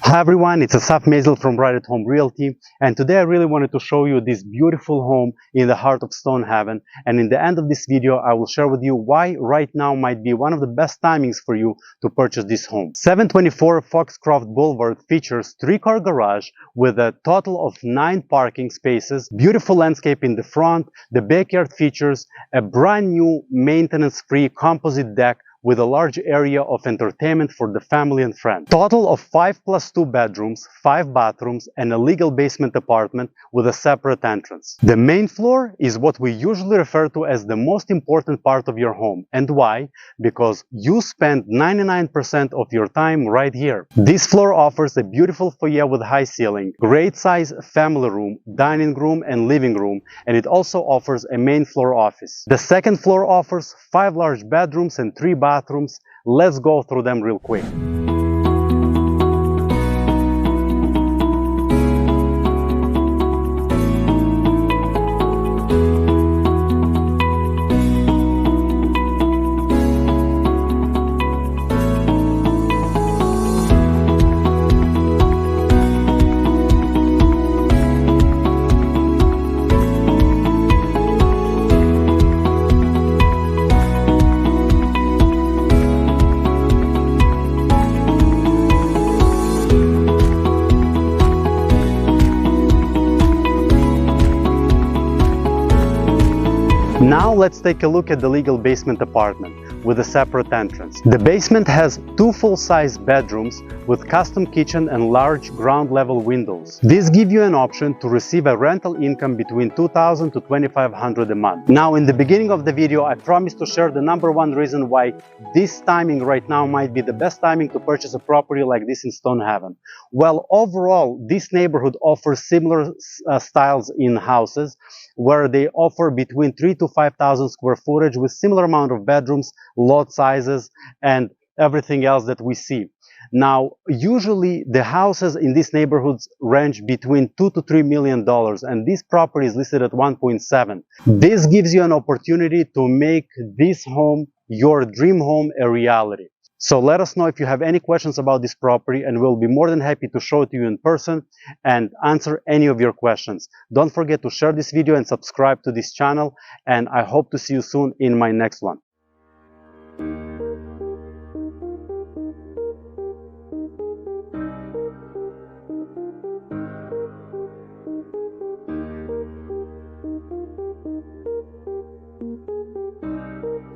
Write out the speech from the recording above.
Hi everyone, it's Assaf Maizel from Right at Home Realty, and today I really wanted to show you this beautiful home in the heart of Stonehaven. And in the end of this video, I will share with you why right now might be one of the best timings for you to purchase this home. 724 Foxcroft Boulevard features 3-car garage with a total of 9 parking spaces, beautiful landscape in the front. The backyard features a brand new maintenance-free composite deck with a large area of entertainment for the family and friends. Total of 5+2 bedrooms, 5 bathrooms, and a legal basement apartment with a separate entrance. The main floor is what we usually refer to as the most important part of your home. And why? Because you spend 99% of your time right here. This floor offers a beautiful foyer with high ceiling, great size family room, dining room, and living room, and it also offers a main floor office. The second floor offers 5 large bedrooms and 3 bathrooms. Let's go through them real quick. Now let's take a look at the legal basement apartment with a separate entrance. The basement has 2 full-size bedrooms with custom kitchen and large ground-level windows. These give you an option to receive a rental income between $2,000 to $2,500 a month. Now, in the beginning of the video, I promised to share the #1 reason why this timing right now might be the best timing to purchase a property like this in Stonehaven. Well, overall, this neighborhood offers similar styles in houses, where they offer between 3,000 to 5,000 square footage with similar amount of bedrooms, lot sizes, and everything else that we see. Now, usually the houses in these neighborhoods range between $2 to $3 million, and this property is listed at 1.7. This gives you an opportunity to make this home, your dream home, a reality. So let us know if you have any questions about this property, and we'll be more than happy to show it to you in person and answer any of your questions. Don't forget to share this video and subscribe to this channel, and I hope to see you soon in my next one.